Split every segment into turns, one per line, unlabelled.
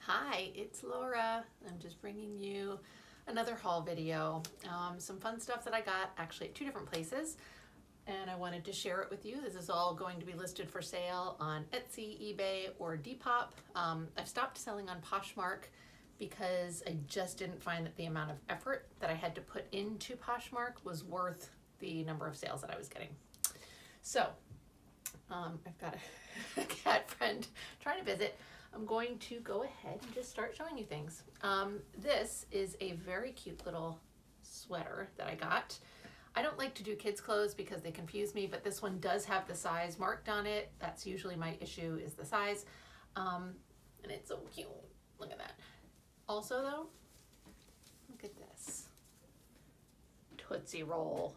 Hi, it's Laura. I'm just bringing you another haul video. Some fun stuff that I got actually at two different places, and I wanted to share it with you. This is all going to be listed for sale on Etsy, eBay, or Depop. I've stopped selling on Poshmark because I just didn't find that the amount of effort that I had to put into Poshmark was worth the number of sales that I was getting. So, I've got a cat friend trying to visit. I'm going to go ahead and just start showing you things. This is a very cute little sweater that I got. I don't like to do kids clothes because they confuse me, but this one does have the size marked on it. That's usually my issue, is the size. And it's so cute. Look at that. Also though, look at this. Tootsie Roll.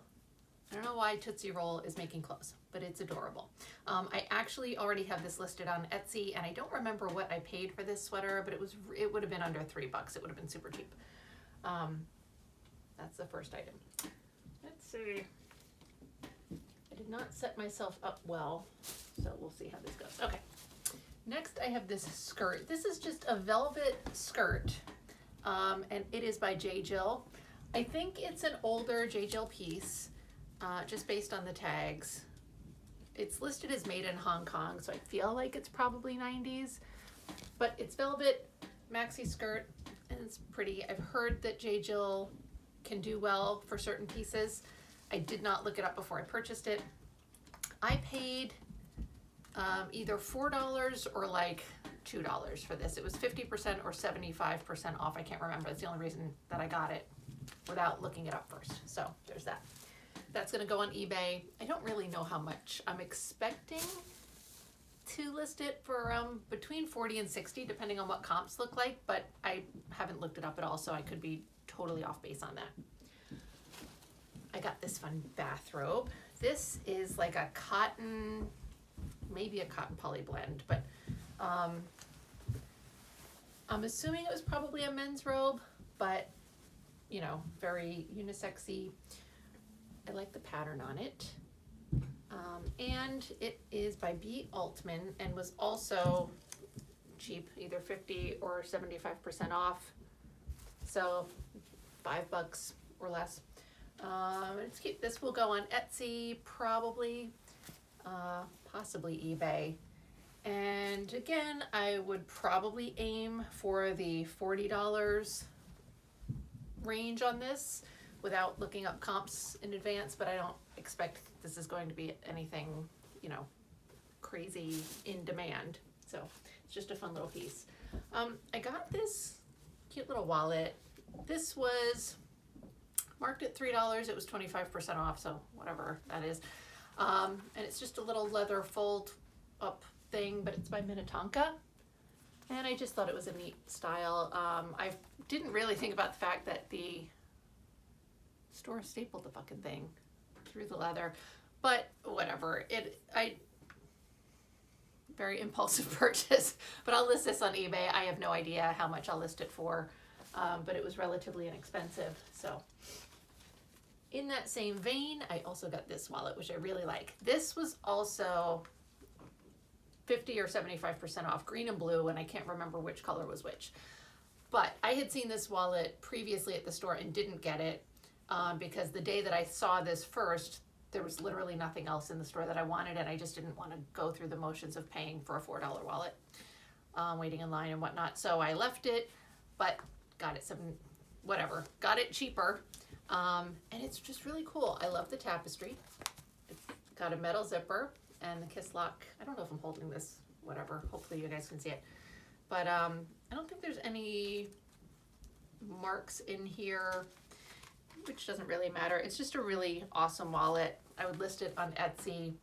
I don't know why Tootsie Roll is making clothes, but it's adorable. I actually already have this listed on Etsy, and I don't remember what I paid for this sweater, but it would have been under $3. It would have been super cheap. That's the first item. Let's see. I did not set myself up well, so we'll see how this goes. Okay. Next, I have this skirt. This is just a velvet skirt, and it is by J. Jill. I think it's an older J. Jill piece. Just based on the tags. It's listed as made in Hong Kong, so I feel like it's probably 90s, but it's velvet maxi skirt and it's pretty. I've heard that J. Jill can do well for certain pieces. I did not look it up before I purchased it. I paid either $4 or like $2 for this. It was 50% or 75% off. I can't remember. That's the only reason that I got it without looking it up first. So there's that. That's going to go on eBay. I don't really know how much. I'm expecting to list it for between 40 and 60, depending on what comps look like, but I haven't looked it up at all, so I could be totally off base on that. I got this fun bathrobe. This is like a cotton, maybe a cotton poly blend, but I'm assuming it was probably a men's robe, but you know, very unisexy. I like the pattern on it. And it is by B. Altman and was also cheap, either 50 or 75% off. So $5 or less. It's cute. This will go on Etsy, probably, possibly eBay. And again, I would probably aim for the $40 range on this, without looking up comps in advance, but I don't expect this is going to be anything, you know, crazy in demand. So it's just a fun little piece. I got this cute little wallet. This was marked at $3. It was 25% off, so whatever that is. And it's just a little leather fold up thing, but it's by Minnetonka. And I just thought it was a neat style. I didn't really think about the fact that the store stapled the fucking thing through the leather, but whatever. Very impulsive purchase, but I'll list this on eBay. I have no idea how much I'll list it for, but it was relatively inexpensive. So in that same vein, I also got this wallet, which I really like. This was also 50 or 75% off, green and blue, and I can't remember which color was which. But I had seen this wallet previously at the store and didn't get it. Because the day that I saw this first, there was literally nothing else in the store that I wanted, and I just didn't want to go through the motions of paying for a $4 wallet, waiting in line and whatnot. So I left it, but got it got it cheaper, and it's just really cool. I love the tapestry. It's got a metal zipper and the kiss lock. I don't know if I'm holding this, whatever. Hopefully you guys can see it, but I don't think there's any marks in here, which doesn't really matter. It's just a really awesome wallet. I would list it on Etsy,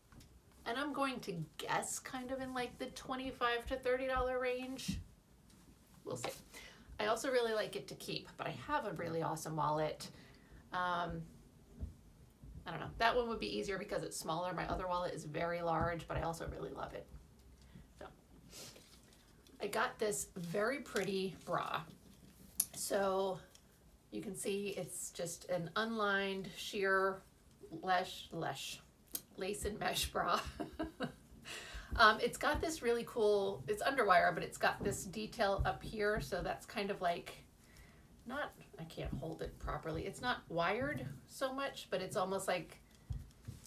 and I'm going to guess kind of in like the $25 to $30 range. We'll see. I also really like it to keep, but I have a really awesome wallet. I don't know. That one would be easier because it's smaller. My other wallet is very large, but I also really love it. So I got this very pretty bra. So you can see it's just an unlined sheer lace and mesh bra. It's got this really cool, it's underwire, but it's got this detail up here, so that's kind of like, not, I can't hold it properly. It's not wired so much, but it's almost like,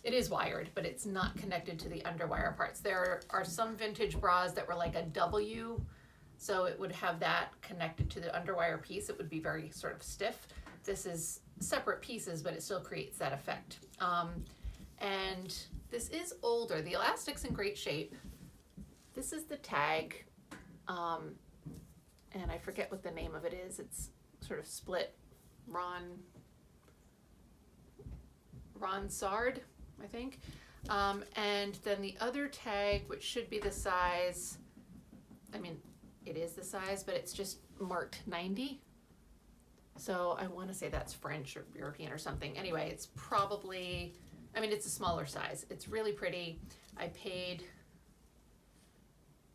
it is wired, but it's not connected to the underwire parts. There are some vintage bras that were like a W, so it would have that connected to the underwire piece. It would be very sort of stiff. This is separate pieces, but it still creates that effect. And this is older. The elastic's in great shape. This is the tag, and I forget what the name of it is. It's sort of split Ronsard, I think. And then the other tag, which should be the size, I mean, it is the size, but it's just marked 90. So I want to say that's French or European or something. Anyway, it's probably, I mean, it's a smaller size. It's really pretty. I paid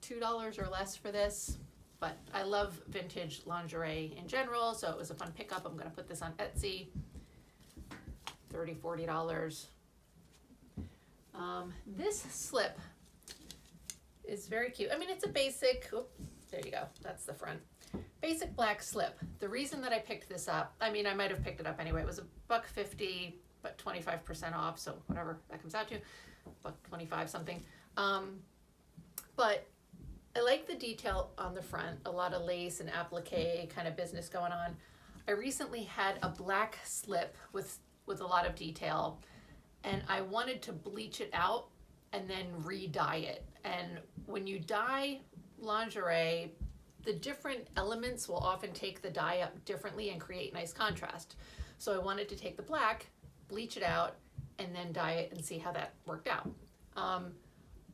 $2 or less for this, but I love vintage lingerie in general, so it was a fun pickup. I'm going to put this on Etsy. $30, $40. This slip is very cute. I mean, it's a basic, there you go, that's the front. Basic black slip. The reason that I picked this up, I mean, I might have picked it up anyway. It was $1.50, but 25% off, so whatever that comes out to, $1.25 something. But I like the detail on the front, a lot of lace and applique kind of business going on. I recently had a black slip with a lot of detail, and I wanted to bleach it out and then re-dye it. And when you dye lingerie, the different elements will often take the dye up differently and create nice contrast. So I wanted to take the black, bleach it out, and then dye it and see how that worked out.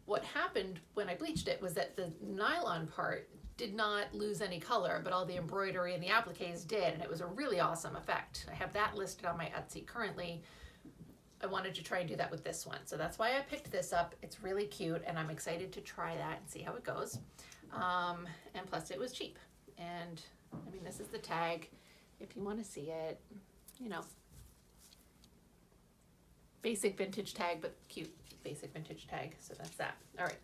What happened when I bleached it was that the nylon part did not lose any color, but all the embroidery and the appliques did, and it was a really awesome effect. I have that listed on my Etsy currently. I wanted to try and do that with this one, so that's why I picked this up. It's really cute, and I'm excited to try that and see how it goes. And plus it was cheap. And I mean, this is the tag, if you want to see it, you know, basic vintage tag, but cute basic vintage tag. So that's that. All right.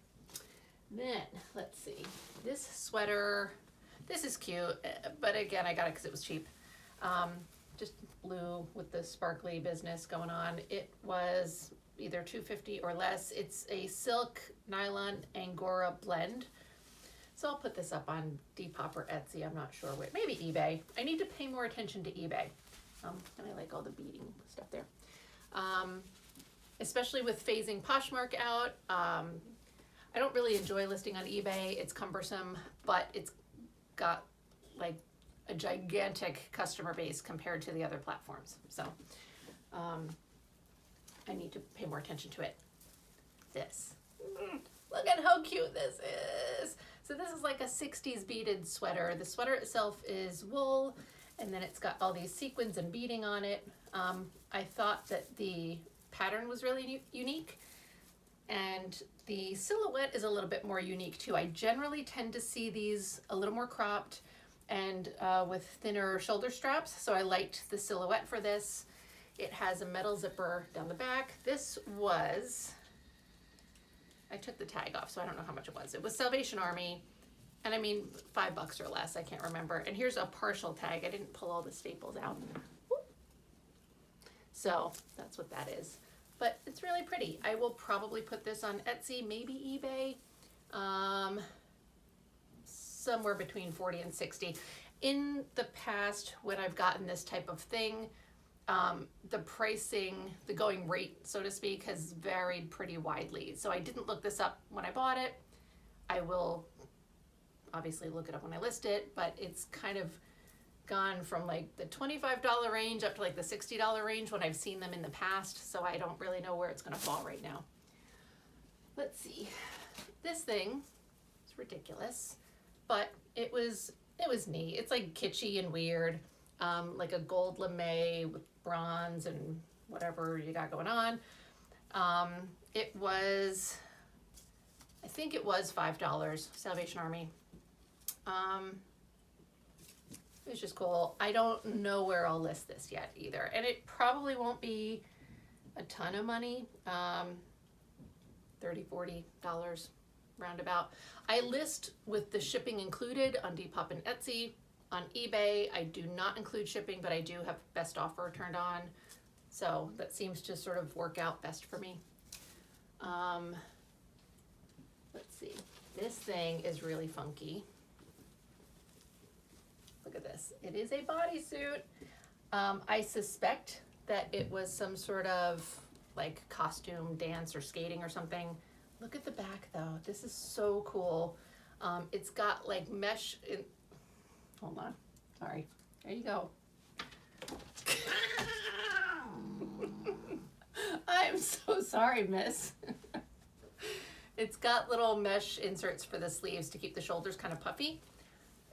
Then let's see, this sweater, this is cute, but again, I got it because it was cheap. Just blue with the sparkly business going on. It was either $2.50 or less. It's a silk nylon Angora blend. So I'll put this up on Depop or Etsy. I'm not sure where. Maybe eBay. I need to pay more attention to eBay. And I like all the beading stuff there. Especially with phasing Poshmark out. I don't really enjoy listing on eBay. It's cumbersome, but it's got like a gigantic customer base compared to the other platforms. So I need to pay more attention to it. This. Look at how cute this is. So this is like a 60s beaded sweater. The sweater itself is wool, and then it's got all these sequins and beading on it. I thought that the pattern was really unique, and the silhouette is a little bit more unique too. I generally tend to see these a little more cropped and with thinner shoulder straps, so I liked the silhouette for this. It has a metal zipper down the back. This was, I took the tag off, so I don't know how much it was. It was Salvation Army, and I mean $5 or less, I can't remember. And here's a partial tag. I didn't pull all the staples out. So that's what that is. But it's really pretty. I will probably put this on Etsy, maybe eBay, somewhere between 40 and 60. In the past, when I've gotten this type of thing, the pricing, the going rate, so to speak, has varied pretty widely. So I didn't look this up when I bought it. I will obviously look it up when I list it, but it's kind of gone from like the $25 range up to like the $60 range when I've seen them in the past, so I don't really know where it's going to fall right now. Let's see. This thing is ridiculous, but it was neat. It's like kitschy and weird, like a gold lame with bronze and whatever you got going on. It was, I think it was $5, Salvation Army. It was just cool. I don't know where I'll list this yet either. And it probably won't be a ton of money, $30, $40. roundabout. I list with the shipping included on Depop and Etsy. On eBay, I do not include shipping, but I do have best offer turned on. So that seems to sort of work out best for me. Let's see. This thing is really funky. Look at this. It is a bodysuit. I suspect that it was some sort of like costume dance or skating or something. Look at the back though. This is so cool. It's got like mesh in, hold on, sorry. There you go. I'm so sorry, miss. It's got little mesh inserts for the sleeves to keep the shoulders kind of puffy.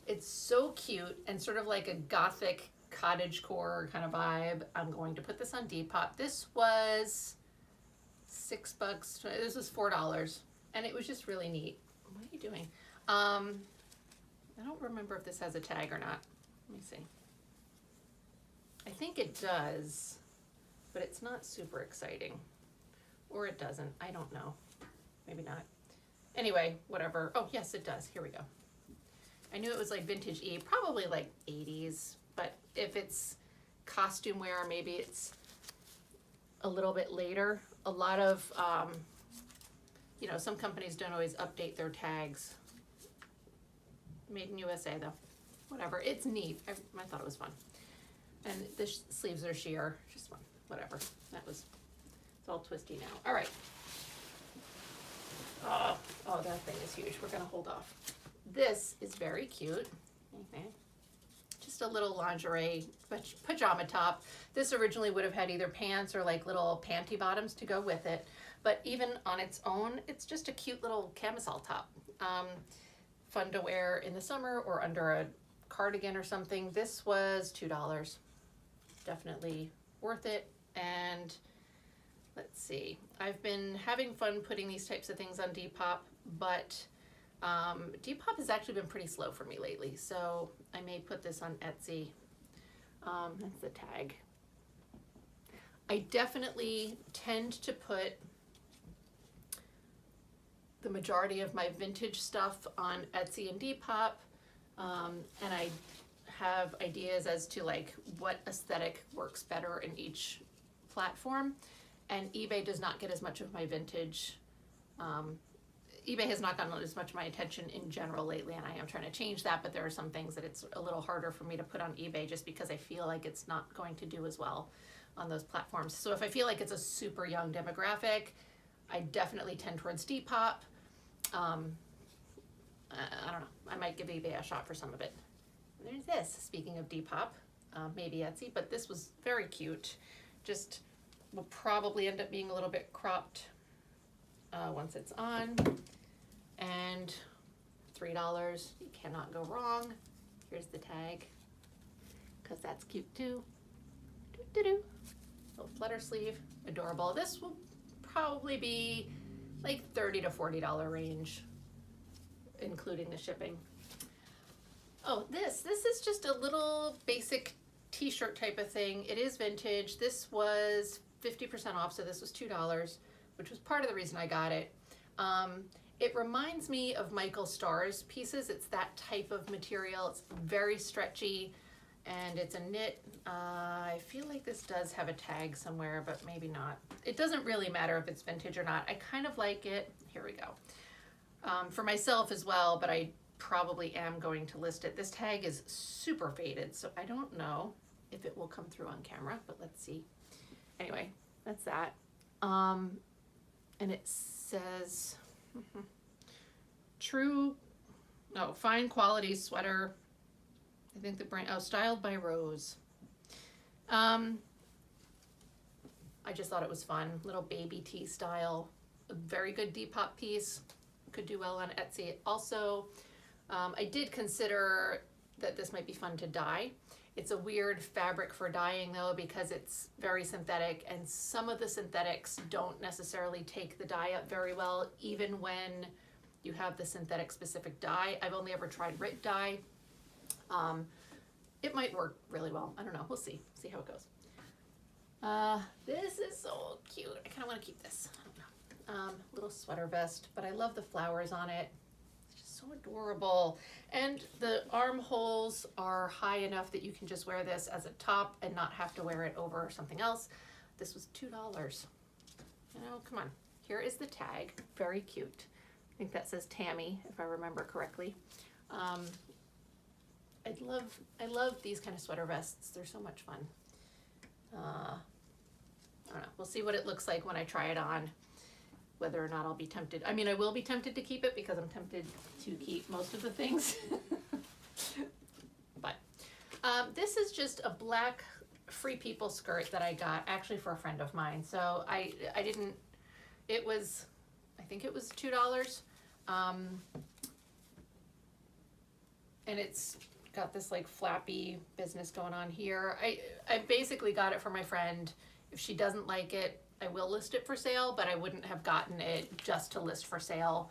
It's so cute and sort of like a gothic cottagecore kind of vibe. I'm going to put this on Depop. This was $6. This was $4, and it was just really neat. What are you doing? I don't remember if this has a tag or not. Let me see. I think it does, but it's not super exciting. Or it doesn't. I don't know. Maybe not. Anyway, whatever. Oh, yes, it does. Here we go. I knew it was like vintage-y, probably like 80s, but if it's costume wear, maybe it's a little bit later. A lot of, you know, some companies don't always update their tags. Made in USA though. Whatever, it's neat. I thought it was fun. And the sleeves are sheer, just fun, whatever. It's all twisty now. All right. Oh, that thing is huge. We're gonna hold off. This is very cute. Okay. Just a little lingerie pajama top. This originally would have had either pants or like little panty bottoms to go with it. But even on its own, it's just a cute little camisole top. Fun to wear in the summer or under a cardigan or something. This was $2. Definitely worth it. And let's see. I've been having fun putting these types of things on Depop, but Depop has actually been pretty slow for me lately, so I may put this on Etsy. That's the tag. I definitely tend to put the majority of my vintage stuff on Etsy and Depop, and I have ideas as to like what aesthetic works better in each platform, and eBay does not get as much of my vintage. eBay has not gotten as much of my attention in general lately, and I am trying to change that, but there are some things that it's a little harder for me to put on eBay just because I feel like it's not going to do as well on those platforms. So if I feel like it's a super young demographic, I definitely tend towards Depop. I don't know, I might give eBay a shot for some of it. There's this, speaking of Depop, maybe Etsy, but this was very cute. Just will probably end up being a little bit cropped once it's on. And $3, you cannot go wrong. Here's the tag, because that's cute too. Little flutter sleeve, adorable. This will probably be like $30 to $40 range, including the shipping. Oh, this is just a little basic t-shirt type of thing. It is vintage. This was 50% off, so this was $2, which was part of the reason I got it. It reminds me of Michael Starr's pieces. It's that type of material. It's very stretchy, and it's a knit. I feel like this does have a tag somewhere, but maybe not. It doesn't really matter if it's vintage or not. I kind of like it. Here we go. For myself as well, but I probably am going to list it. This tag is super faded, so I don't know if it will come through on camera, but let's see. Anyway, that's that. And it says fine quality sweater. I think the brand, styled by Rose. I just thought it was fun. Little baby tee style. A very good Depop piece. Could do well on Etsy. Also, I did consider that this might be fun to dye. It's a weird fabric for dyeing though, because it's very synthetic, and some of the synthetics don't necessarily take the dye up very well, even when you have the synthetic specific dye. I've only ever tried RIT dye. It might work really well. I don't know. We'll see how it goes. This is so cute. I kind of want to keep this. I don't know. little sweater vest, but I love the flowers on it. It's just so adorable. And the armholes are high enough that you can just wear this as a top and not have to wear it over something else. This was $2. You know, come on. Here is the tag. Very cute. I think that says Tammy, if I remember correctly. I love these kind of sweater vests. They're so much fun. I don't know. We'll see what it looks like when I try it on, whether or not I'll be tempted. I mean, I will be tempted to keep it because I'm tempted to keep most of the things. But this is just a black Free People skirt that I got actually for a friend of mine. So I didn't, it was, I think it was $2. And it's got this like flappy business going on here. I basically got it for my friend. If she doesn't like it, I will list it for sale, but I wouldn't have gotten it just to list for sale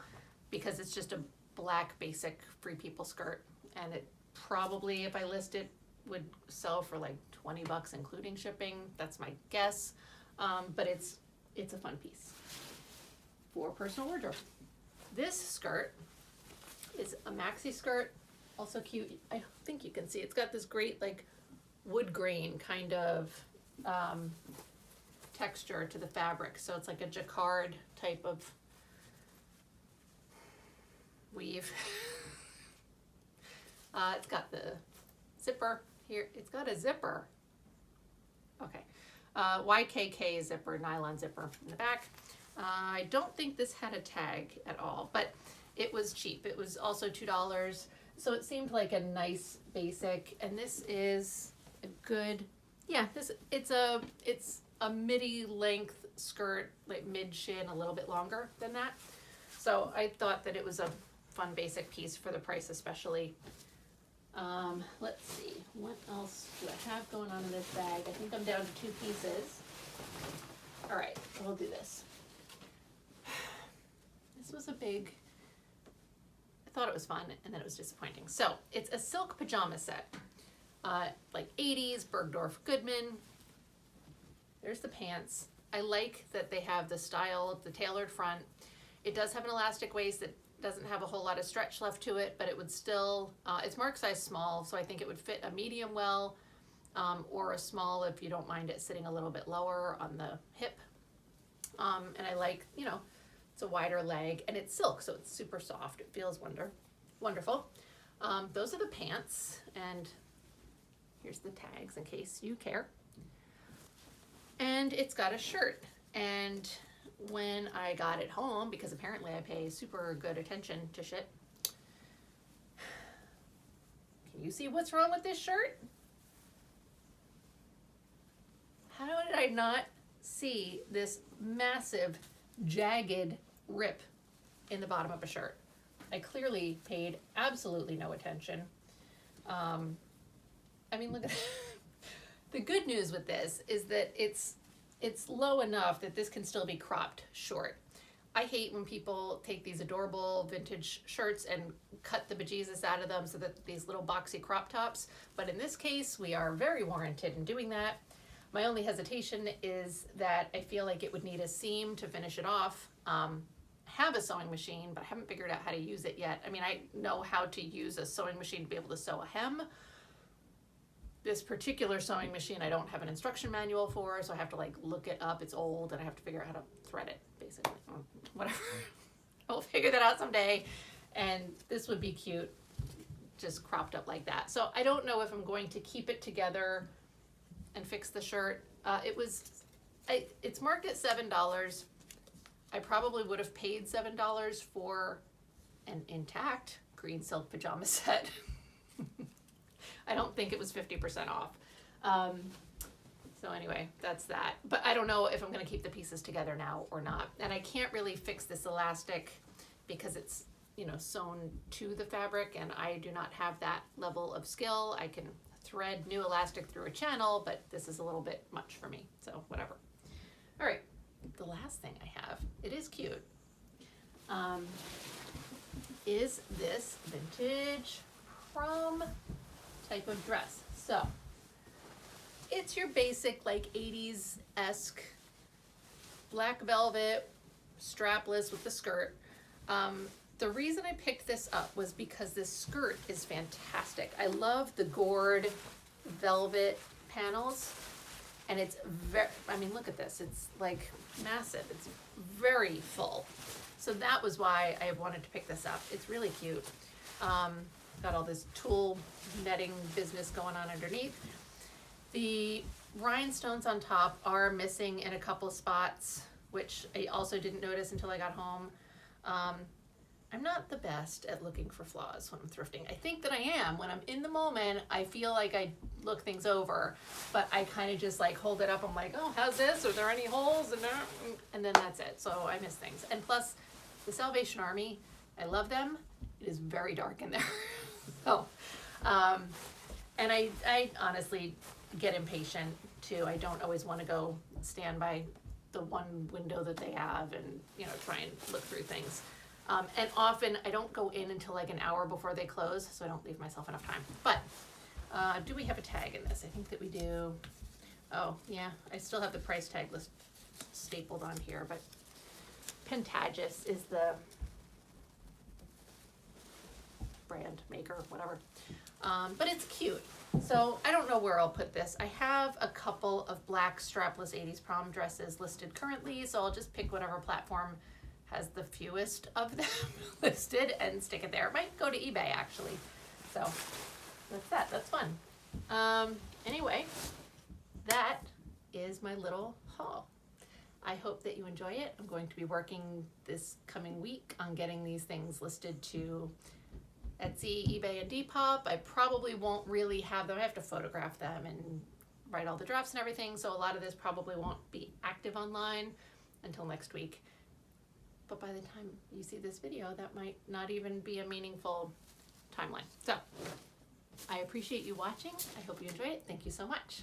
because it's just a black basic Free People skirt. And it probably, if I list it, would sell for like 20 bucks including shipping. That's my guess. But it's a fun piece for personal wardrobe. This skirt is a maxi skirt. Also cute. I think you can see it's got this great like wood grain kind of texture to the fabric. So it's like a jacquard type of weave. It's got the zipper here. It's got a zipper. Okay. YKK zipper, nylon zipper in the back. I don't think this had a tag at all, but it was cheap. It was also $2. So it seemed like a nice basic, and this is a good, yeah, it's a midi length skirt, like mid shin, a little bit longer than that. So I thought that it was a fun basic piece for the price especially. Let's see, what else do I have going on in this bag? I think I'm down to 2 pieces. All right, we'll do this. This was a big, I thought it was fun, and then it was disappointing. So it's a silk pajama set, like 80s Bergdorf Goodman. There's the pants. I like that they have the style of the tailored front. It does have an elastic waist that doesn't have a whole lot of stretch left to it, but it would still, it's marked size small, so I think it would fit a medium well, or a small if you don't mind it sitting a little bit lower on the hip. And I like, you know, it's a wider leg, and it's silk, so it's super soft. It feels wonderful. Those are the pants, and here's the tags in case you care. And it's got a shirt, and when I got it home, because apparently I pay super good attention to shit, can you see what's wrong with this shirt? How did I not see this massive, jagged rip in the bottom of a shirt? I clearly paid absolutely no attention. I mean, look at the good news with this is that it's low enough that this can still be cropped short. I hate when people take these adorable vintage shirts and cut the bejesus out of them so that these little boxy crop tops, but in this case, we are very warranted in doing that. My only hesitation is that I feel like it would need a seam to finish it off. Have a sewing machine, but I haven't figured out how to use it yet. I mean, I know how to use a sewing machine to be able to sew a hem. This particular sewing machine I don't have an instruction manual for, so I have to like look it up. It's old, and I have to figure out how to thread it, basically. Whatever. I'll figure that out someday. And this would be cute, just cropped up like that. So I don't know if I'm going to keep it together and fix the shirt. It's marked at $7. I probably would have paid $7 for an intact green silk pajama set. I don't think it was 50% off. So anyway, that's that. But I don't know if I'm going to keep the pieces together now or not. And I can't really fix this elastic because it's, you know, sewn to the fabric, and I do not have that level of skill. I can thread new elastic through a channel, but this is a little bit much for me, so whatever. All right, the last thing I have, it is cute, is this vintage prom type of dress. So it's your basic like 80s-esque black velvet strapless with the skirt. The reason I picked this up was because this skirt is fantastic. I love the gored velvet panels, and it's very, I mean, look at this. It's like massive. It's very full. So that was why I wanted to pick this up. It's really cute. Got all this tulle netting business going on underneath. The rhinestones on top are missing in a couple spots, which I also didn't notice until I got home. I'm not the best at looking for flaws when I'm thrifting. I think that I am. When I'm in the moment, I feel like I look things over, but I kind of just like hold it up. I'm like, oh, how's this? Are there any holes? And then that's it. So I miss things. And plus, the Salvation Army, I love them. It is very dark in there. So, and I honestly get impatient too. I don't always want to go stand by the one window that they have and, you know, try and look through things. And often I don't go in until like an hour before they close, so I don't leave myself enough time. But do we have a tag in this? I think that we do. Oh, yeah, I still have the price tag list stapled on here, but Pentagis is the brand maker, whatever. But it's cute. So I don't know where I'll put this. I have a couple of black strapless 80s prom dresses listed currently, so I'll just pick whatever platform has the fewest of them listed and stick it there. It might go to eBay actually. So that's that. That's fun. Anyway, that is my little haul. I hope that you enjoy it. I'm going to be working this coming week on getting these things listed to Etsy, eBay, and Depop. I probably won't really have them. I have to photograph them and write all the drafts and everything, so a lot of this probably won't be active online until next week. But by the time you see this video, that might not even be a meaningful timeline. So I appreciate you watching. I hope you enjoy it. Thank you so much.